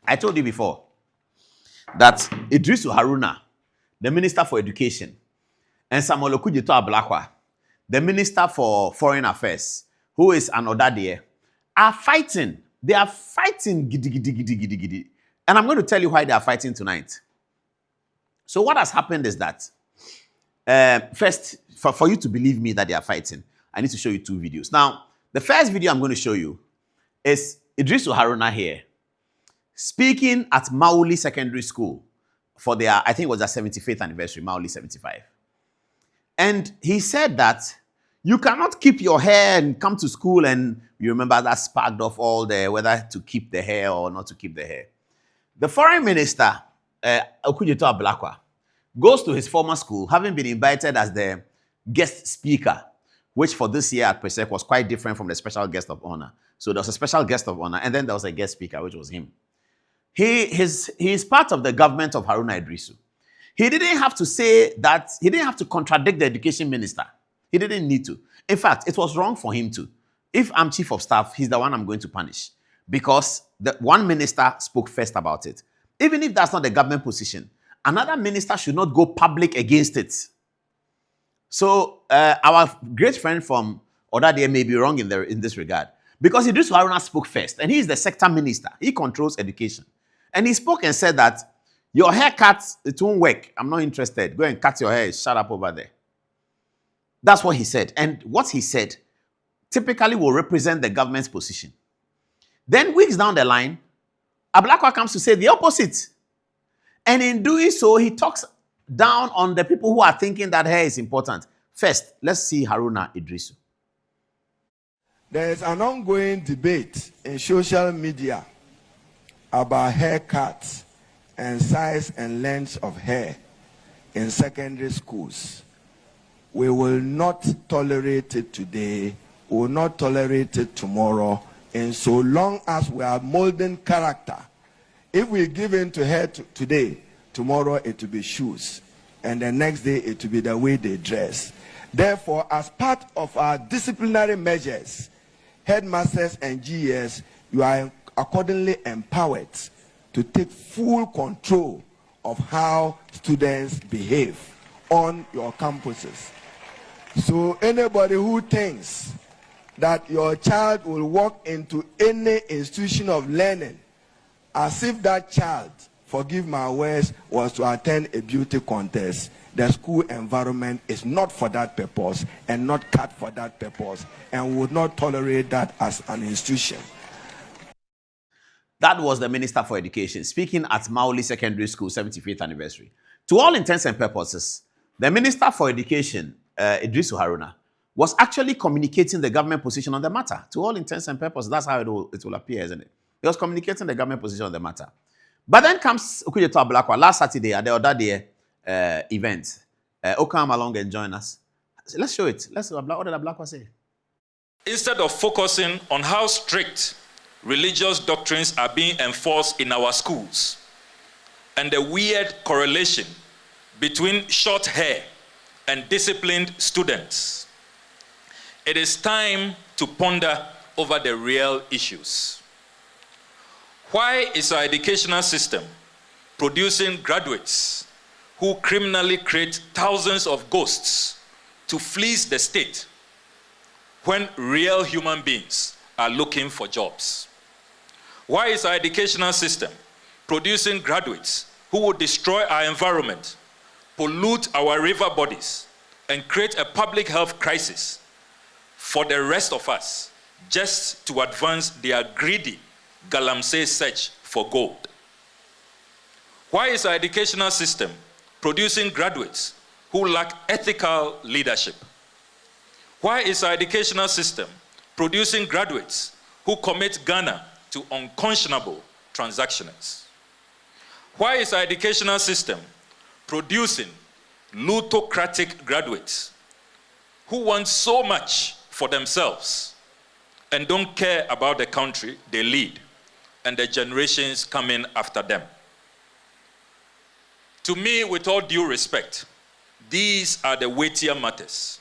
I told you before that Iddrisu Haruna, the Minister for Education, and Okudzeto Ablakwa, the Minister for Foreign Affairs, who is an Odadie, are fighting. They are fighting gidi, gidi, gidi, gidi, gidi. And I'm going to tell you why they are fighting tonight. So what has happened is that, first, for you to believe me that they are fighting, I need to show you two videos. Now, the first video I'm going to show you is Iddrisu Haruna here, speaking at Mauli Secondary School for their, I think it was their 75th anniversary, Mauli 75. And he said that you cannot keep your hair and come to school, and you remember that sparked off all the whether to keep the hair or not to keep the hair. The foreign minister, Okudzeto Ablakwa, goes to his former school, having been invited as the guest speaker, which for this year at Presec was quite different from the special guest of honor. So there was a special guest of honor, and then there was a guest speaker, which was him. He is part of the government of Haruna Iddrisu. He didn't have to say that, he didn't have to contradict the education minister. He didn't need to. In fact, it was wrong for him to. If I'm chief of staff, he's the one I'm going to punish, because the one minister spoke first about it. Even if that's not the government position, another minister should not go public against it. So our great friend from Odadie may be wrong in this regard, because Iddrisu Haruna spoke first, and he is the sector minister. He controls education. And he spoke and said that your haircut, it won't work. I'm not interested. Go and cut your hair. Shut up over there. That's what he said. And what he said typically will represent the government's position. Then weeks down the line, Ablakwa comes to say the opposite. And in doing so, he talks down on the people who are thinking that hair is important. First, let's see Haruna Iddrisu. There is an ongoing debate in social media about haircuts and size and length of hair in secondary schools. We will not tolerate it today, we will not tolerate it tomorrow, and so long as we are molding character. If we give in to hair today, tomorrow it will be shoes, and the next day it will be the way they dress. Therefore, as part of our disciplinary measures, headmasters and GES, you are accordingly empowered to take full control of how students behave on your campuses. So anybody who thinks that your child will walk into any institution of learning as if that child, forgive my words, was to attend a beauty contest, the school environment is not for that purpose and not cut for that purpose, and we would not tolerate that as an institution. That was the Minister for Education speaking at Mauli Secondary School 75th anniversary. To all intents and purposes, the Minister for Education, Iddrisu Haruna, was actually communicating the government position on the matter. To all intents and purposes, that's how it will appear, isn't it? He was communicating the government position on the matter. But then comes Okudzeto Ablakwa last Saturday at the Odadie event. Come along and join us. Let's show it. What did Ablakwa say? Instead of focusing on how strict religious doctrines are being enforced in our schools and the weird correlation between short hair and disciplined students, it is time to ponder over the real issues. Why is our educational system producing graduates who criminally create thousands of ghosts to fleece the state when real human beings are looking for jobs? Why is our educational system producing graduates who will destroy our environment, pollute our river bodies, and create a public health crisis for the rest of us just to advance their greedy galamsey search for gold? Why is our educational system producing graduates who lack ethical leadership? Why is our educational system producing graduates who commit Ghana to unconscionable transactions? Why is our educational system producing plutocratic graduates who want so much for themselves and don't care about the country they lead and the generations coming after them? To me, with all due respect, these are the weightier matters.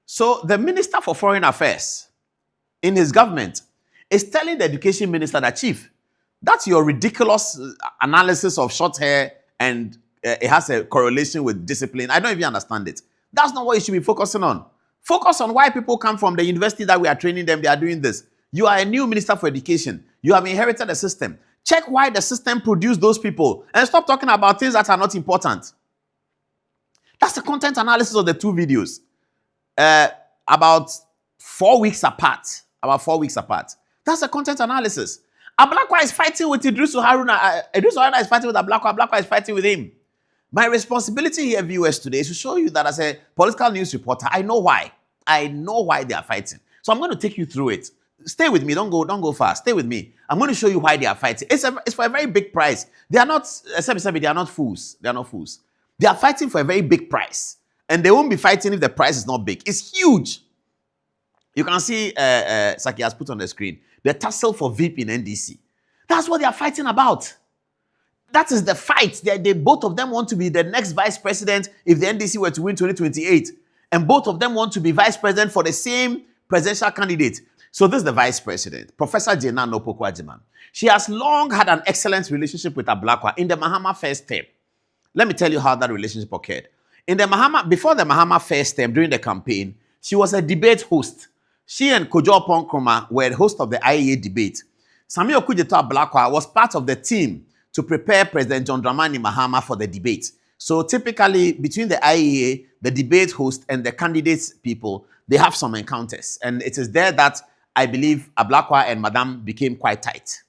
So the Minister for Foreign Affairs in his government is telling the education minister that, Chief, That's your ridiculous analysis of short hair and it has a correlation with discipline. I don't even understand it. That's not what you should be focusing on. Focus on why people come from the university that we are training them. They are doing this. You are a new minister for education. You have inherited a system. Check why the system produced those people and stop talking about things that are not important. That's the content analysis of the two videos. About 4 weeks apart. That's the content analysis. Ablakwa is fighting with Iddrisu Haruna. Iddrisu Haruna is fighting with Ablakwa. Ablakwa is fighting with him. My responsibility here, viewers, today is to show you that as a political news reporter, I know why. I know why they are fighting. So I'm going to take you through it. Stay with me. Don't go far. Stay with me. I'm going to show you why they are fighting. It's for a very big price. They are not, they are not fools. They are not fools. They are fighting for a very big price. And they won't be fighting if the price is not big. It's huge. You can see, Saki has put on the screen, the tussle for Veep in NDC. That's what they are fighting about. That is the fight. They both of them want to be the next vice president if the NDC were to win 2028. And both of them want to be vice president for the same presidential candidate. So this is the vice president, Professor Jena Nopokwajiman. She has long had an excellent relationship with Ablakwa in the Mahama first term. Let me tell you how that relationship occurred. Before the Mahama first term, during the campaign, she was a debate host. She and Kojo Ponkroma were the host of the IEA debate. Okudzeto Ablakwa was part of the team to prepare President John Dramani Mahama for the debate. So typically, between the IEA, the debate host, and the candidates people, they have some encounters. And it is there that I believe Ablakwa and Madam became quite tight.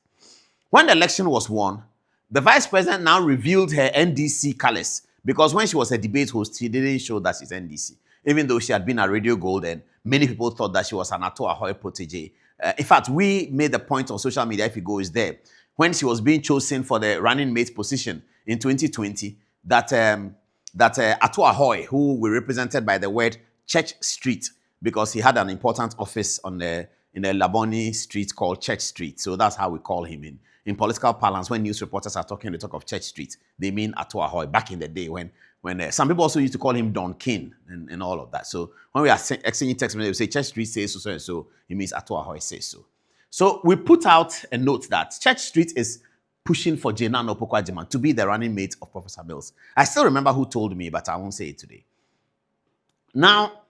When the election was won, the vice president now revealed her NDC colors because when she was a debate host, she didn't show that she's NDC. Even though she had been a Radio Gold and many people thought that she was an Adom-Otchere protege. In fact, we made the point on social media, if you go, is there. When she was being chosen for the running mate position in 2020, that Adom-Otchere, who were represented by the word Church Street, because he had an important office in a Laboni street called Church Street. So that's how we call him in political parlance. When news reporters are talking, they talk of Church Street. They mean Adom-Otchere back in the day when some people also used to call him Don King and all of that. So when we are exchanging text messages, we say Church Street says so and so. It means Adom-Otchere says so. So we put out a note that Church Street is pushing for Jena Nopokwajiman to be the running mate of Professor Mills. I still remember who told me, but I won't say it today. Now,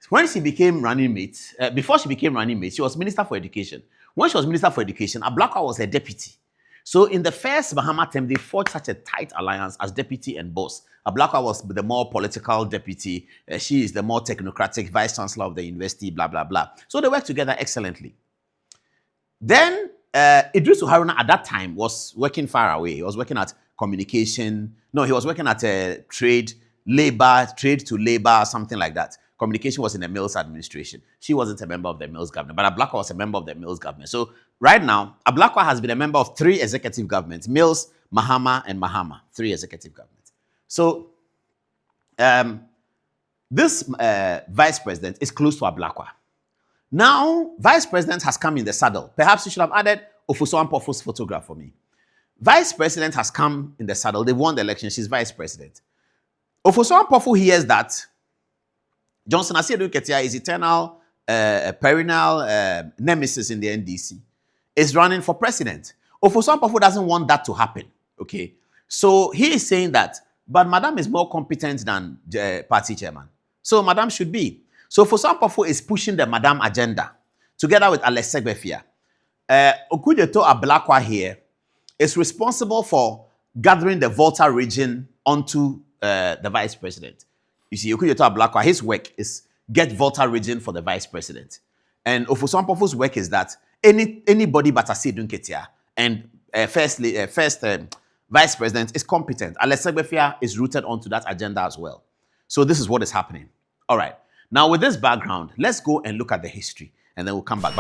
when she became running mate, before she became running mate, she was Minister for Education. When she was Minister for Education, Ablakwa was her deputy. So in the first Mahama term, they forged such a tight alliance as deputy and boss. Ablakwa was the more political deputy. She is the more technocratic vice chancellor of the university, blah, blah, blah. So they worked together excellently. Then Iddrisu Haruna at that time was working far away. He was working at communication. No, he was working at trade to labor, something like that. Communication was in the Mills administration. She wasn't a member of the Mills government, but Ablakwa was a member of the Mills government. So right now, Ablakwa has been a member of 3 executive governments, Mills, Mahama, and Mahama, 3 executive governments. So this vice president is close to Ablakwa. Now, vice president has come in the saddle. Perhaps you should have added Ofosu Ampofo's photograph for me. Vice president has come in the saddle. They won the election. She's vice president. Ofosu Ampofo hears that Johnson Asiedu Ketia, his eternal, perennial nemesis in the NDC, is running for president. Ofosu Ampofo doesn't want that to happen. Okay, so he is saying that, but Madam is more competent than the party chairman, so Madam should be. So Ofosu Ampofo is pushing the Madam agenda together with Alex Segbefia. Okudzeto Ablakwa here is responsible for gathering the Volta region onto the vice president. You see, Okudzeto Ablakwa, his work is get Volta region for the vice president. And Ofosu Ampofo's work is that anybody but Asiedu Ketia and first vice president is competent. Alex Segbefia is rooted onto that agenda as well. So this is what is happening. All right. Now with this background, let's go and look at the history and then we'll come back.